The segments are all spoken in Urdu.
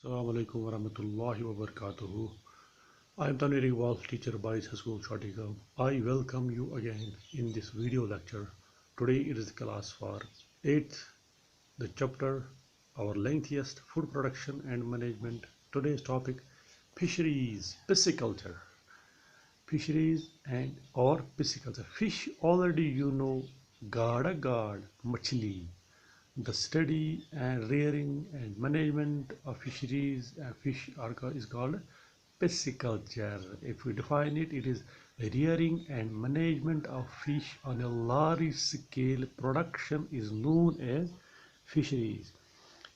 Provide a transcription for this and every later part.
Assalamu alaikum warahmatullahi wabarakatuh. I am Tanvir Iqbal, teacher by School Shortigam. I welcome you again in this video lecture. Today it is the class for 8th, the chapter, our lengthiest, food production and management. Today's topic, fisheries, pisciculture. Fisheries and or pisciculture. Fish already you know, gard, machli. The study and rearing and management of fisheries and fish is called pisciculture. If we define it, it is rearing and management of fish on a large scale. Production is known as fisheries.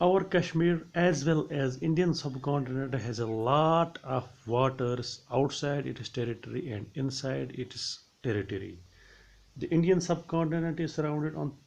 Our Kashmir as well as Indian subcontinent has a lot of waters outside its territory and inside its territory. The Indian subcontinent is surrounded on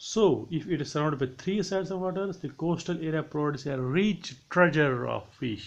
So, if it is surrounded by 3 sides of water, the coastal area provides a rich treasure of fish.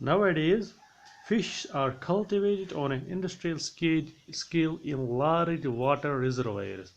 Nowadays, fish are cultivated on an industrial scale in large water reservoirs.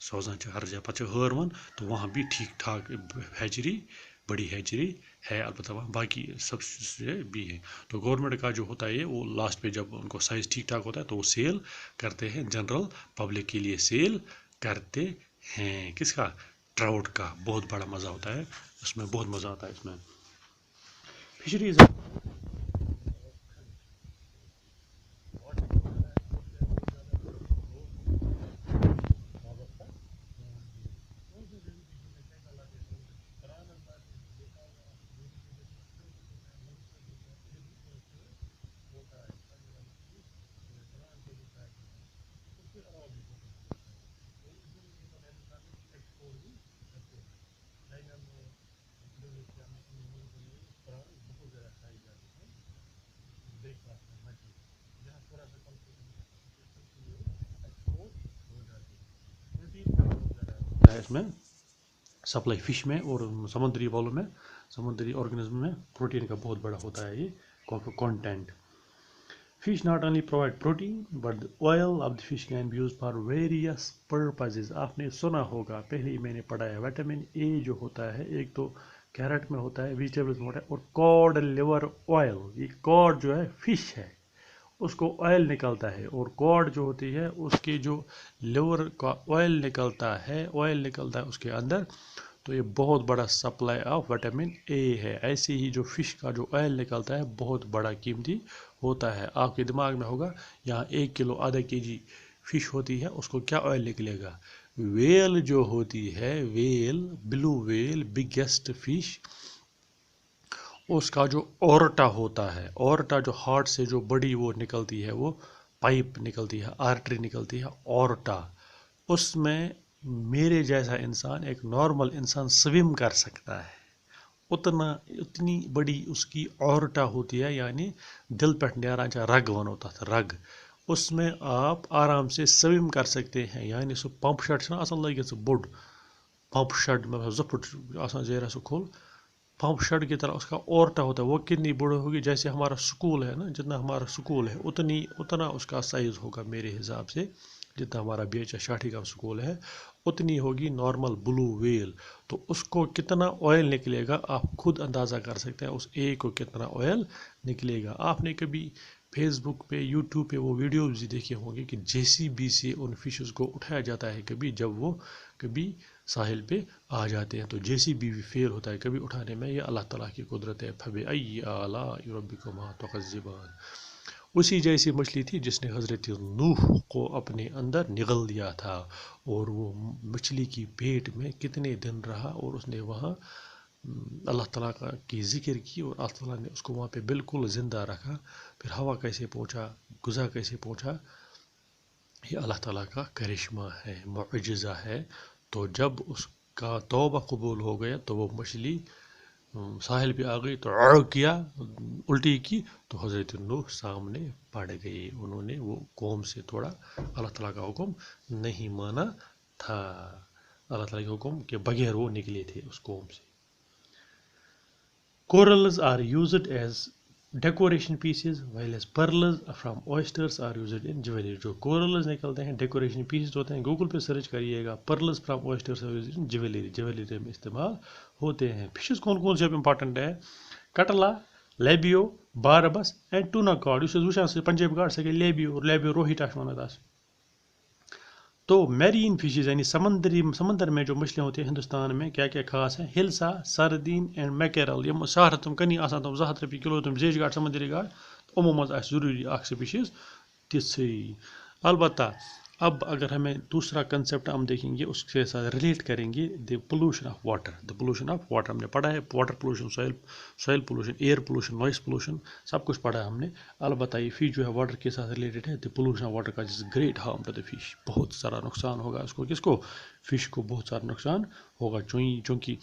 سوزان ہر جگہ پتہ ہرون تو وہاں بھی ٹھیک ٹھاک ہیچری بڑی ہیچری ہے البتہ وہاں باقی سب سے بھی ہے. تو گورنمنٹ کا جو ہوتا ہے وہ لاسٹ پہ جب ان کو سائز ٹھیک ٹھاک ہوتا ہے تو وہ سیل کرتے ہیں, جنرل پبلک کے لیے سیل کرتے ہیں. کس کا؟ ٹراؤٹ کا. بہت بڑا مزہ ہوتا ہے اس میں, بہت مزہ آتا ہے اس میں. فشریز اس میں سپلائی فش میں اور سمندری والوں میں, سمندری آرگنزم میں پروٹین کا بہت بڑا ہوتا ہے یہ content. Fish not only provide protein but the oil of the fish can be used for various purposes. آپ نے سنا ہوگا, پہلے ہی میں نے پڑھا ہے, وٹامن اے جو ہوتا ہے ایک تو کیرٹ میں ہوتا ہے, ویجیٹیبلز میں ہوتا ہے, اور کارڈ لیور آئل. یہ کارڈ جو ہے فش ہے اس کو آئل نکلتا ہے, اور کارڈ جو ہوتی ہے اس کے جو لیور کا آئل نکلتا ہے اس کے اندر. تو یہ بہت بڑا سپلائی آف وٹامن اے ہے. ایسے ہی جو فش کا جو آئل نکلتا ہے بہت بڑا قیمتی ہوتا ہے. آپ کے دماغ میں ہوگا یہاں 1 کلو آدھا kg فش ہوتی ہے, اس کو کیا آئل نکلے گا؟ ویل جو ہوتی ہے, ویل, بلو ویل, بگیسٹ فش, اس کا جو اورٹا ہوتا ہے, اورٹا جو ہارٹ سے جو بڑی وہ نکلتی ہے, وہ پائپ نکلتی ہے, آرٹری نکلتی ہے, اورٹا, اس میں میرے جیسا انسان, ایک نارمل انسان سویم کر سکتا ہے. اتنی بڑی اس کی اورٹا ہوتی ہے, یعنی دل پہ نیران رگ ونو تھا رگ, اس میں آپ آرام سے سویم کر سکتے ہیں. یعنی سو پمپ شٹ چھنا آسان لگت سو بوڑ پمپ شٹ میں 2 فٹ آسان زیرہ سو کھول, پمپ شٹ کی طرح اس کا اورٹا ہوتا ہے. وہ کتنی بڑی ہوگی؟ جیسے ہمارا سکول ہے نا, جتنا ہمارا سکول ہے اتنا اس کا سائز ہوگا میرے حساب سے, جتنا ہمارا BHS شاٹھی کا سکول ہے اتنی ہوگی نارمل بلو ویل. تو اس کو کتنا آئل نکلے گا آپ خود اندازہ کر سکتے ہیں, اس ایک کو کتنا آئل نکلے گا. آپ نے کبھی فیس بک پہ, یوٹیوب پہ وہ ویڈیوز دیکھے ہوں گے کہ JCB سے ان فشز کو اٹھایا جاتا ہے کبھی, جب وہ کبھی ساحل پہ آ جاتے ہیں تو JCB بھی فیل ہوتا ہے کبھی اٹھانے میں. یہ اللہ تعالیٰ کی قدرت ہے. فَبِأَيِّ آلَاءِ رَبِّكُمَا تُكَذِّبَانِ. اسی جیسی مچھلی تھی جس نے حضرت نوح کو اپنے اندر نگل دیا تھا, اور وہ مچھلی کی پیٹ میں کتنے دن رہا, اور اس نے وہاں اللہ تعالیٰ کی ذکر کی, اور اللہ تعالیٰ نے اس کو وہاں پہ بالکل زندہ رکھا. پھر ہوا کیسے پہنچا, غذا کیسے پہنچا, یہ اللہ تعالیٰ کا کرشمہ ہے, معجزہ ہے. تو جب اس کا توبہ قبول ہو گیا تو وہ مچھلی ساحل پہ آ گئی, تو کیا, الٹی کی, تو حضرت نوح سامنے پڑ گئے. انہوں نے وہ قوم سے تھوڑا اللہ تعالیٰ کا حکم نہیں مانا تھا, اللہ تعالیٰ کے حکم کے بغیر وہ نکلے تھے اس قوم سے. Corals are used as decoration pieces while as pearls from oysters are used in jewelry. جو corals نکلتے ہیں ڈیکوریشن پیسز ہوتے ہیں, گوگل پہ سرچ کریے گا, pearls from oysters are used in jewelry, jewellery میں استعمال ہوتے ہیں. فشز کون کون سے امپارٹنٹ ہے؟ کٹلا, لیبیو, باربس اینڈ ٹونا کارڈ. اس وچان سے پنجاب گاڈ سے لیبیو روہیٹا ونان تھا. تو میرین فشز یعنی سمندر میں جو مچھلیاں ہوتی ہیں ہندوستان میں کیا کیا خاص ہیں؟ ہلسا, سردین اینڈ میکیرل. یم 100 تم کنی آسان تم 200 رۄپیہِ کلو تم زیچ گاڈ سمندری گاڈ, یِمو منٛز آسہِ ضروٗری اکھ سپیشیز تِژھٕے. البتہ اب اگر ہمیں دوسرا کنسیپٹ ہم دیکھیں گے, اس کے ساتھ ریلیٹ کریں گے, دی پولوشن آف واٹر. ہم نے پڑھا ہے water pollution, soil pollution, air pollution, noise pollution, سب کچھ پڑھا ہے ہم نے. البتہ یہ فش جو ہے واٹر کے ساتھ ریلیٹڈ ہے. دی پولوشن آف واٹر کا is great harm to the fish. بہت سارا نقصان ہوگا اس کو, کس کو؟ فش کو بہت سارا نقصان ہوگا, چونکہ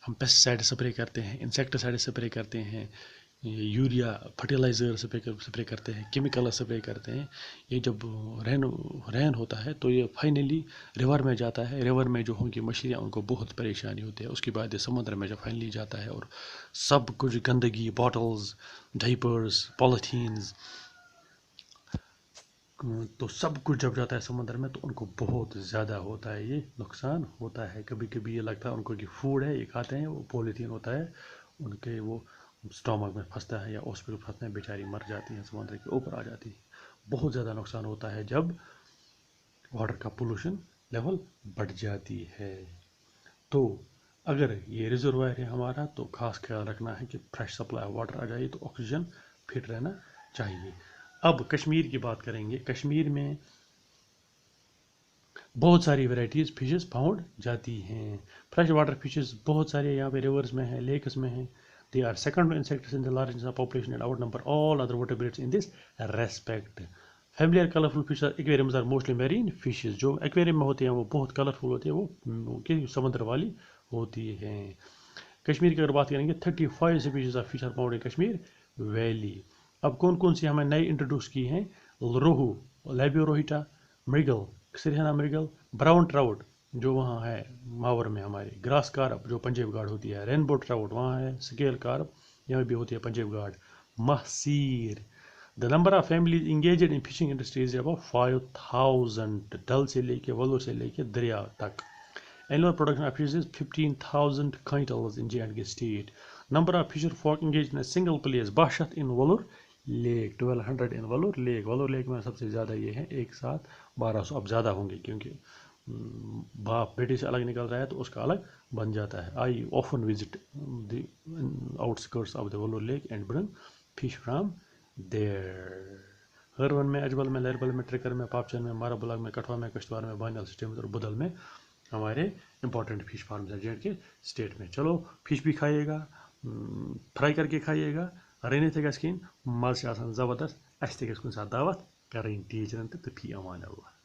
ہم پیسٹیسائڈ اسپرے کرتے ہیں, انسیکٹیسائڈ اسپرے کرتے ہیں, یوریا فرٹیلائزر اسپرے کرتے ہیں, کیمیکل اسپرے کرتے ہیں. یہ جب رین ہوتا ہے تو یہ فائنلی ریور میں جاتا ہے. ریور میں جو ہوں گی مچھلیاں ان کو بہت پریشانی ہوتی ہے. اس کے بعد یہ سمندر میں جب فائنلی جاتا ہے اور سب کچھ گندگی, باٹلز, ڈائپرز, پالیتھینز, تو سب کچھ جب جاتا ہے سمندر میں تو ان کو بہت زیادہ ہوتا ہے، یہ نقصان ہوتا ہے. کبھی کبھی یہ لگتا ہے ان کو کہ فوڈ ہے یہ کھاتے ہیں، وہ پولیتھین ہوتا ہے ان کے، وہ اسٹامک میں پھنستا ہے یا ہاسپٹل پھنستے ہیں، بیچاری مر جاتی ہیں، سمندر کے اوپر آ جاتی ہے. بہت زیادہ نقصان ہوتا ہے جب واٹر کا پولوشن لیول بڑھ جاتی ہے. تو اگر یہ ریزروائر ہے ہمارا تو خاص خیال رکھنا ہے کہ فریش سپلائی واٹر آ جائے تو آکسیجن فٹ رہنا چاہیے. اب کشمیر کی بات کریں گے. کشمیر میں بہت ساری ویرائٹیز فشز پاؤنڈ جاتی ہیں. فریش واٹر فشز بہت سارے یہاں پہ ریورز میں ہیں، لیکس میں ہیں. They are second insects in the largest population and outnumber all other vertebrates in this respect. Familiar colorful fishes aquariums are mostly marine fishes. جو ایکویریم میں ہوتے ہیں وہ بہت کلرفل ہوتے ہیں، وہ سمندر والی ہوتی ہیں. کشمیر کی اگر بات کریں گے 35 species of fish are found in Kashmir valley. اب کون کون سی ہمیں نئی انٹروڈیوس کی ہیں؟ روہو، لیبیوروہیٹا، مرگل، سرہنا مرگل، براؤن ٹراؤٹ جو وہاں ہے ماور میں ہمارے، گراس کارپ جو پنجاب گارڈ ہوتی ہے، رینبو ٹراؤٹ وہاں ہے، سکیل کارپ یہاں بھی ہوتی ہے Punjab guard, mahseer. The number of families engaged in fishing industry is about 5,000. ڈل سے لے کے ولور سے لے کے دریا تک. Annual production of fish is 15,000 quintals in J&K state. Number of fisher folk engaged in a single place 1200 in Vellore Lake. 1200 in Vellore Lake. Vellore Lake میں سب سے زیادہ یہ ہے، ایک ساتھ 1200. اب زیادہ ہوں گے کیونکہ باپ بیٹے سے الگ نکل رہا ہے تو اس کا الگ بن جاتا ہے. I often visit the outskirts of the Vellore Lake and bring fish from there. Harwan میں، اجبل میں، لربل میں، ٹرکر میں، پاپچن میں، مارا بلاگ میں، کٹھوا میں، کشتوار میں، بانیال سسٹم میں اور بدل میں ہمارے امپورٹنٹ فش فارمز ہیں J&K اسٹیٹ میں. چلو فش بھی کھائیے گا، فرائی کر کے کھائیے گا، رنت تہِ گژھِ کھیٚنۍ، مزٕ چھِ آسان زبردست. اَسہِ تہِ گژھِ کُنہِ ساتہٕ دعوت کَرٕنۍ ٹیٖچرَن تہٕ فی امان اللہ.